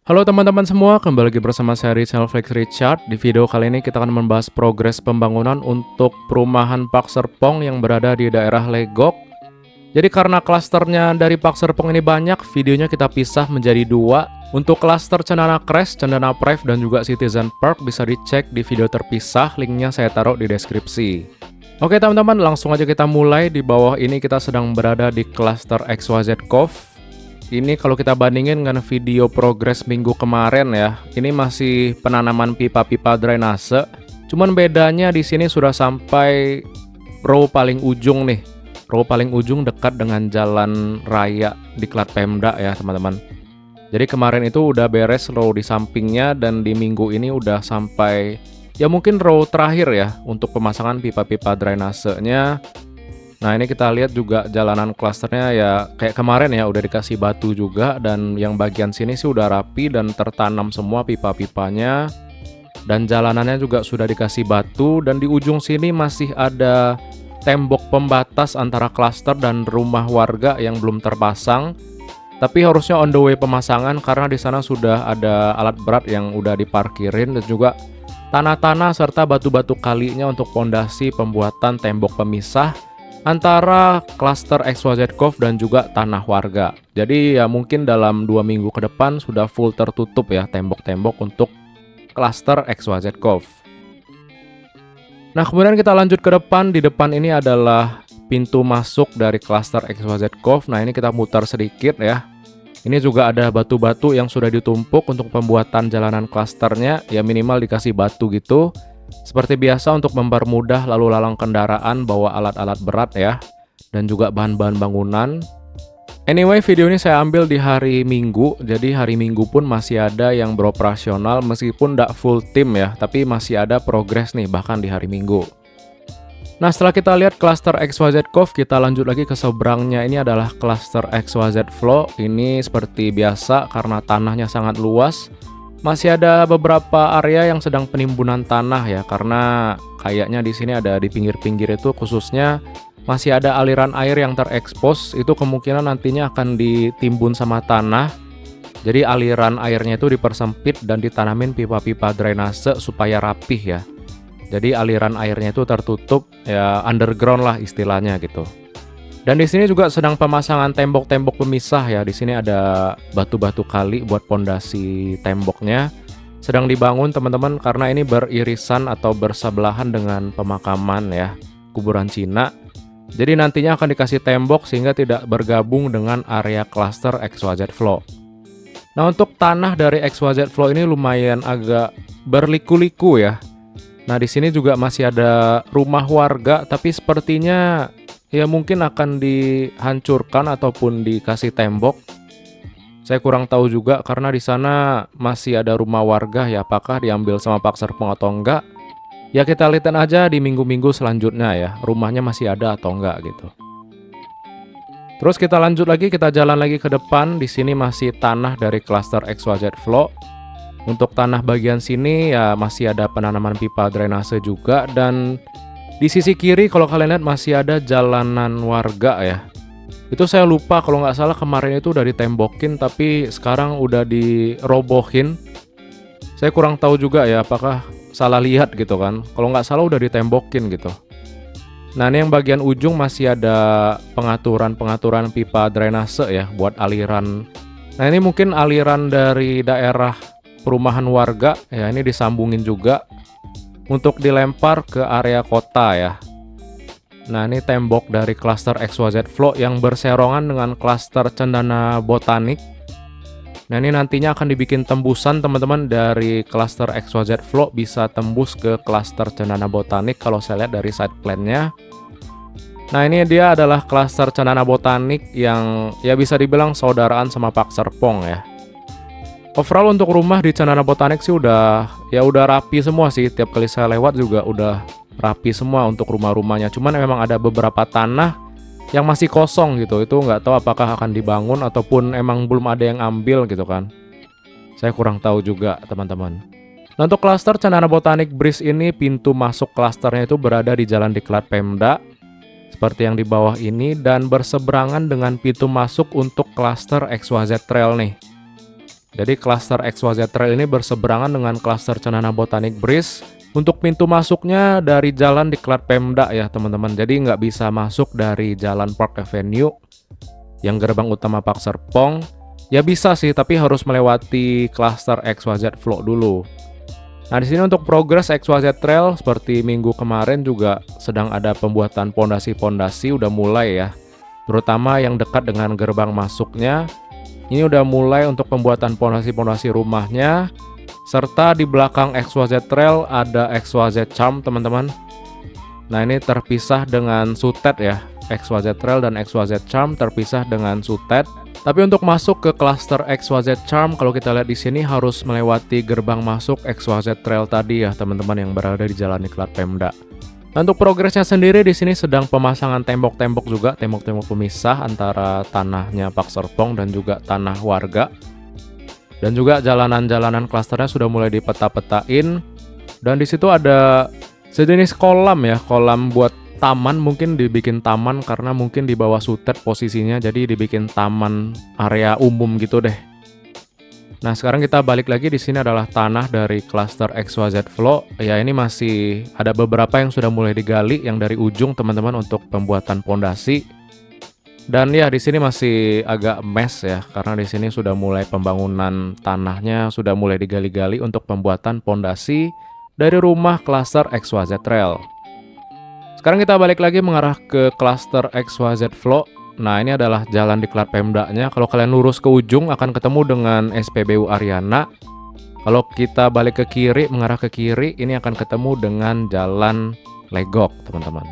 Halo teman-teman semua, kembali lagi bersama saya Flex Richard. Di video kali ini kita akan membahas progres pembangunan untuk perumahan Park Serpong yang berada di daerah Legok. Jadi karena klasternya dari Park Serpong ini banyak, videonya kita pisah menjadi dua. Untuk klaster Cendana Crest, Cendana Private, dan juga Citizen Park bisa dicek di video terpisah, linknya saya taruh di deskripsi. Oke teman-teman, langsung aja kita mulai. Di bawah ini kita sedang berada di klaster XYZ Cove. Ini kalau kita bandingin dengan video progres minggu kemarin ya, ini masih penanaman pipa-pipa drainase. Cuman bedanya di sini sudah sampai row paling ujung nih. Row paling ujung dekat dengan jalan raya di Klat Pemda ya teman-teman. Jadi kemarin itu udah beres row di sampingnya dan di minggu ini udah sampai ya mungkin row terakhir ya untuk pemasangan pipa-pipa drainasenya. Nah ini kita lihat juga jalanan klasternya ya kayak kemarin ya udah dikasih batu juga, dan yang bagian sini sih udah rapi dan tertanam semua pipa-pipanya, dan jalanannya juga sudah dikasih batu, dan di ujung sini masih ada tembok pembatas antara klaster dan rumah warga yang belum terpasang, tapi harusnya on the way pemasangan karena di sana sudah ada alat berat yang udah diparkirin dan juga tanah-tanah serta batu-batu kalinya untuk pondasi pembuatan tembok pemisah antara klaster XYZ Cove dan juga tanah warga. Jadi ya mungkin dalam 2 minggu ke depan sudah full tertutup ya tembok-tembok untuk klaster XYZ Cove. Nah kemudian kita lanjut ke depan. Di depan ini adalah pintu masuk dari klaster XYZ Cove. Nah ini kita mutar sedikit ya. Ini juga ada batu-batu yang sudah ditumpuk untuk pembuatan jalanan klasternya. Ya minimal dikasih batu gitu. Seperti biasa untuk mempermudah lalu lalang kendaraan bawa alat-alat berat ya, dan juga bahan-bahan bangunan. Anyway, video ini saya ambil di hari Minggu, jadi hari Minggu pun masih ada yang beroperasional meskipun tidak full tim ya, tapi masih ada progres nih bahkan di hari Minggu. Nah setelah kita lihat klaster XYZ Cove, kita lanjut lagi ke seberangnya. Ini adalah klaster XYZ Flow. Ini seperti biasa karena tanahnya sangat luas. Masih ada beberapa area yang sedang penimbunan tanah ya, karena kayaknya di sini ada di pinggir-pinggir itu khususnya masih ada aliran air yang terekspos. Itu kemungkinan nantinya akan ditimbun sama tanah. Jadi aliran airnya itu dipersempit dan ditanamin pipa-pipa drainase supaya rapih ya. Jadi aliran airnya itu tertutup ya, underground lah istilahnya gitu. Dan di sini juga sedang pemasangan tembok-tembok pemisah ya. Di sini ada batu-batu kali buat pondasi temboknya. Sedang dibangun teman-teman karena ini beririsan atau bersebelahan dengan pemakaman ya, kuburan Cina. Jadi nantinya akan dikasih tembok sehingga tidak bergabung dengan area klaster XYZ Flow. Nah untuk tanah dari XYZ Flow ini lumayan agak berliku-liku ya. Nah di sini juga masih ada rumah warga, tapi sepertinya ya mungkin akan dihancurkan ataupun dikasih tembok. Saya kurang tahu juga karena di sana masih ada rumah warga ya, apakah diambil sama Park Serpong atau enggak. Ya kita lihat aja di minggu-minggu selanjutnya ya, rumahnya masih ada atau enggak gitu. Terus kita lanjut lagi, kita jalan lagi ke depan. Di sini masih tanah dari klaster XYZ Flow. Untuk tanah bagian sini ya masih ada penanaman pipa drainase juga, dan di sisi kiri kalau kalian lihat masih ada jalanan warga ya. Itu saya lupa kalau nggak salah kemarin itu udah ditembokin tapi sekarang udah dirobohin. Saya kurang tahu juga ya apakah salah lihat gitu kan. Kalau nggak salah udah ditembokin gitu. Nah ini yang bagian ujung masih ada pengaturan pipa drainase ya buat aliran. Nah ini mungkin aliran dari daerah perumahan warga ya, ini disambungin juga untuk dilempar ke area kota ya. Nah ini tembok dari klaster XYZ Flow yang berserongan dengan klaster Cendana Botanik. Nah ini nantinya akan dibikin tembusan teman-teman, dari klaster XYZ Flow bisa tembus ke klaster Cendana Botanik kalau saya lihat dari side plan-nya. Nah ini dia adalah klaster Cendana Botanik yang ya bisa dibilang saudaraan sama Park Serpong ya. Overall untuk rumah di Cendana Botanik sih udah rapi semua sih. Tiap kali saya lewat juga udah rapi semua untuk rumah-rumahnya. Cuman memang ada beberapa tanah yang masih kosong gitu. Itu nggak tahu apakah akan dibangun ataupun emang belum ada yang ambil gitu kan. Saya kurang tahu juga teman-teman. Nah untuk klaster Cendana Botanik Bridge ini, pintu masuk klasternya itu berada di jalan di Klat Pemda seperti yang di bawah ini, dan berseberangan dengan pintu masuk untuk klaster XYZ Trail nih. Jadi klaster XYZ Trail ini berseberangan dengan klaster Cenana Botanic Breeze. Untuk pintu masuknya dari jalan diklat Pemda ya teman-teman. Jadi nggak bisa masuk dari jalan Park Avenue yang gerbang utama Park Serpong. Ya bisa sih, tapi harus melewati klaster XYZ Flow dulu. Nah, di sini untuk progres XYZ Trail seperti minggu kemarin juga sedang ada pembuatan pondasi-pondasi udah mulai ya. Terutama yang dekat dengan gerbang masuknya. Ini udah mulai untuk pembuatan pondasi-pondasi rumahnya. Serta di belakang XYZ Trail ada XYZ Charm teman-teman. Nah, ini terpisah dengan Sutet ya. XYZ Trail dan XYZ Charm terpisah dengan Sutet. Tapi untuk masuk ke klaster XYZ Charm, kalau kita lihat di sini harus melewati gerbang masuk XYZ Trail tadi ya teman-teman yang berada di Jalan Diklat Pemda. Nah, untuk progresnya sendiri di sini sedang pemasangan tembok-tembok juga, tembok-tembok pemisah antara tanahnya Park Serpong dan juga tanah warga. Dan juga jalanan-jalanan klasternya sudah mulai dipeta-petain. Dan di situ ada sejenis kolam ya, kolam buat taman, mungkin dibikin taman karena mungkin di bawah Sutet posisinya, jadi dibikin taman area umum gitu deh. Nah, sekarang kita balik lagi, di sini adalah tanah dari klaster XYZ Flow. Ya, ini masih ada beberapa yang sudah mulai digali yang dari ujung teman-teman untuk pembuatan pondasi. Dan ya di sini masih agak mess ya karena di sini sudah mulai pembangunan tanahnya, sudah mulai digali-gali untuk pembuatan pondasi dari rumah klaster XYZ Trail. Sekarang kita balik lagi mengarah ke klaster XYZ Flow. Nah, ini adalah jalan diklat Pemdanya. Kalau kalian lurus ke ujung akan ketemu dengan SPBU Ariana. Kalau kita balik ke kiri, mengarah ke kiri, ini akan ketemu dengan jalan Legok, teman-teman.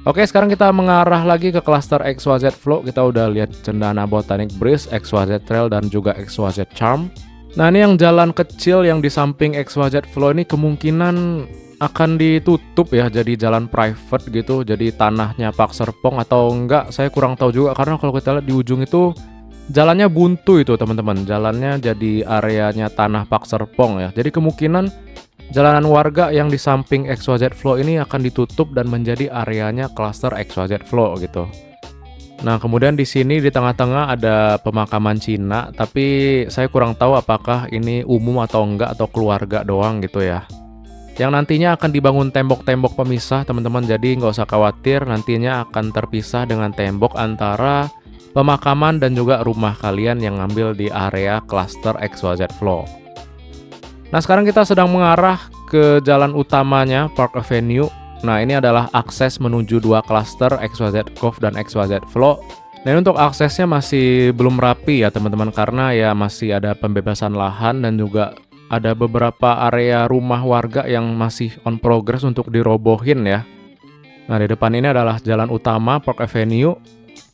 Oke, sekarang kita mengarah lagi ke klaster XYZ Flow. Kita udah lihat Cendana Botanic Breeze, XYZ Trail, dan juga XYZ Charm. Nah, ini yang jalan kecil yang di samping XYZ Flow ini kemungkinan akan ditutup ya, jadi jalan private gitu, jadi tanahnya Park Serpong atau enggak, saya kurang tahu juga karena kalau kita lihat di ujung itu jalannya buntu itu teman-teman, jalannya jadi areanya tanah Park Serpong ya, jadi kemungkinan jalanan warga yang di samping XYZ Flow ini akan ditutup dan menjadi areanya klaster XYZ Flow gitu. Nah, kemudian di sini di tengah-tengah ada pemakaman Cina, tapi saya kurang tahu apakah ini umum atau enggak atau keluarga doang gitu ya. Yang nantinya akan dibangun tembok-tembok pemisah teman-teman, jadi nggak usah khawatir, nantinya akan terpisah dengan tembok antara pemakaman dan juga rumah kalian yang ngambil di area klaster XYZ Flow. Nah, sekarang kita sedang mengarah ke jalan utamanya Park Avenue. Nah, ini adalah akses menuju dua klaster XYZ Cove dan XYZ Flow. Nah, untuk aksesnya masih belum rapi ya teman-teman, karena ya masih ada pembebasan lahan dan juga ada beberapa area rumah warga yang masih on progress untuk dirobohin ya. Nah, di depan ini adalah jalan utama Park Avenue.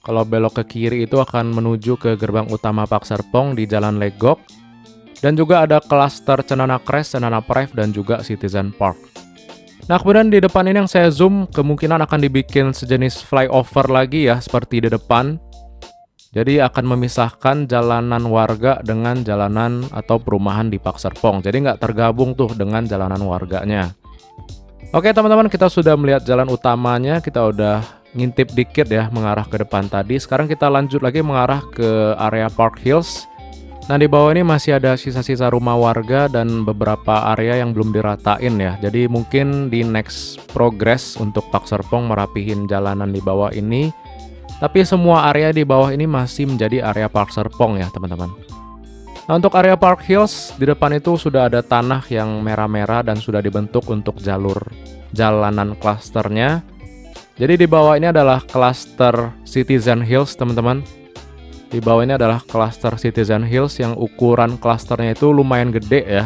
Kalau belok ke kiri itu akan menuju ke gerbang utama Park Serpong di Jalan Legok. Dan juga ada klaster Cenana Crest, Cenana Prive, dan juga Citizen Park. Nah, kemudian di depan ini yang saya zoom, kemungkinan akan dibikin sejenis flyover lagi ya, seperti di depan. Jadi akan memisahkan jalanan warga dengan jalanan atau perumahan di Park Serpong. Jadi nggak tergabung tuh dengan jalanan warganya. Oke teman-teman, kita sudah melihat jalan utamanya. Kita udah ngintip dikit ya mengarah ke depan tadi. Sekarang kita lanjut lagi mengarah ke area Park Hills. Nah, di bawah ini masih ada sisa-sisa rumah warga dan beberapa area yang belum diratain ya. Jadi mungkin di next progress untuk Park Serpong merapihin jalanan di bawah ini. Tapi semua area di bawah ini masih menjadi area Park Serpong ya teman-teman. Nah, untuk area Park Hills di depan itu sudah ada tanah yang merah-merah dan sudah dibentuk untuk jalur jalanan klasternya. Jadi di bawah ini adalah klaster Citizen Hills teman-teman. Di bawah ini adalah klaster Citizen Hills yang ukuran klasternya itu lumayan gede ya.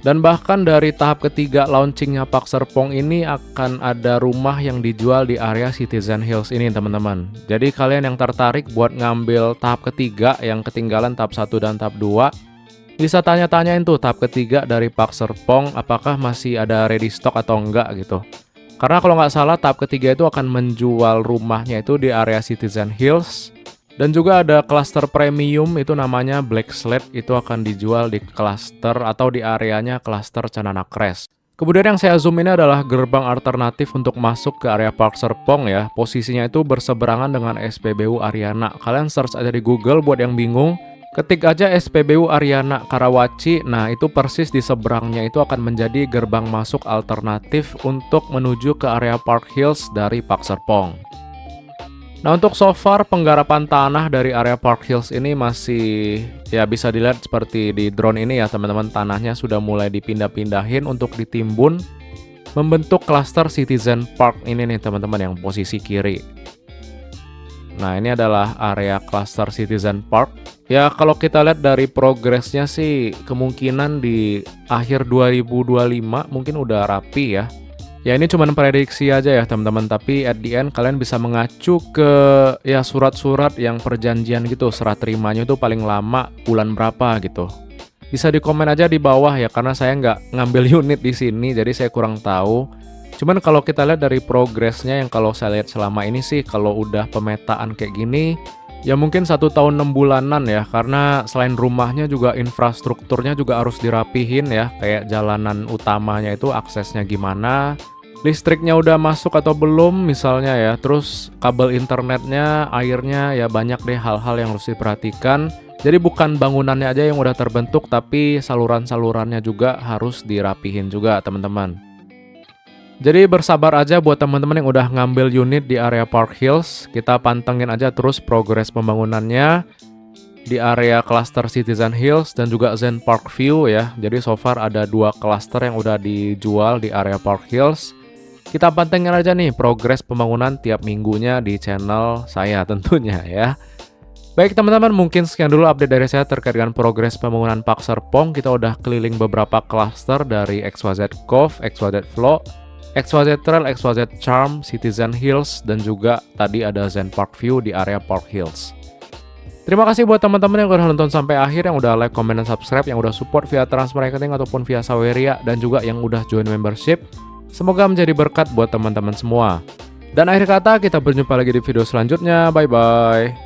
Dan bahkan dari tahap ketiga launchingnya Park Serpong ini akan ada rumah yang dijual di area Citizen Hills ini teman-teman. Jadi kalian yang tertarik buat ngambil tahap ketiga yang ketinggalan tahap 1 dan tahap 2, bisa tanya-tanyain tuh tahap ketiga dari Park Serpong apakah masih ada ready stock atau enggak gitu. Karena kalau nggak salah tahap ketiga itu akan menjual rumahnya itu di area Citizen Hills. Dan juga ada klaster premium itu namanya Black Slate, itu akan dijual di klaster atau di areanya klaster Cenana Crest. Kemudian yang saya zoom ini adalah gerbang alternatif untuk masuk ke area Park Serpong ya. Posisinya itu berseberangan dengan SPBU Ariana. Kalian search aja di Google buat yang bingung. Ketik aja SPBU Ariana Karawaci, nah itu persis di seberangnya itu akan menjadi gerbang masuk alternatif untuk menuju ke area Park Hills dari Pak Serpong. Nah untuk so far penggarapan tanah dari area Park Hills ini masih ya bisa dilihat seperti di drone ini ya teman-teman, tanahnya sudah mulai dipindah-pindahin untuk ditimbun membentuk klaster Citizen Park ini nih teman-teman yang posisi kiri. Nah ini adalah area klaster Citizen Park. Ya kalau kita lihat dari progresnya sih kemungkinan di akhir 2025 mungkin udah rapi ya. Ya ini cuma prediksi aja ya teman-teman, tapi at the end kalian bisa mengacu ke ya surat-surat yang perjanjian gitu, serah terimanya itu paling lama bulan berapa gitu. Bisa di komen aja di bawah ya, karena saya nggak ngambil unit di sini jadi saya kurang tahu. Cuman kalau kita lihat dari progresnya yang kalau saya lihat selama ini sih, kalau udah pemetaan kayak gini ya mungkin 1 tahun 6 bulanan ya, karena selain rumahnya juga infrastrukturnya juga harus dirapihin ya, kayak jalanan utamanya itu aksesnya gimana, listriknya udah masuk atau belum misalnya ya, terus kabel internetnya, airnya, ya banyak deh hal-hal yang harus diperhatikan. Jadi bukan bangunannya aja yang udah terbentuk, tapi saluran-salurannya juga harus dirapihin juga teman-teman. Jadi bersabar aja buat teman-teman yang udah ngambil unit di area Park Hills. Kita pantengin aja terus progres pembangunannya di area cluster Citizen Hills dan juga Zen Park View ya. Jadi so far ada 2 cluster yang udah dijual di area Park Hills. Kita pantengin aja nih progres pembangunan tiap minggunya di channel saya tentunya ya. Baik teman-teman, mungkin sekian dulu update dari saya terkait dengan progres pembangunan Pak Serpong. Kita udah keliling beberapa cluster dari XYZ Cove, XYZ Flow, XYZ Trail, XYZ Charm, Citizen Hills, dan juga tadi ada Zen Park View di area Park Hills. Terima kasih buat teman-teman yang udah nonton sampai akhir, yang udah like, comment, dan subscribe, yang udah support via transfer rekening ataupun via Saweria, dan juga yang udah join membership. Semoga menjadi berkat buat teman-teman semua. Dan akhir kata, kita berjumpa lagi di video selanjutnya. Bye-bye.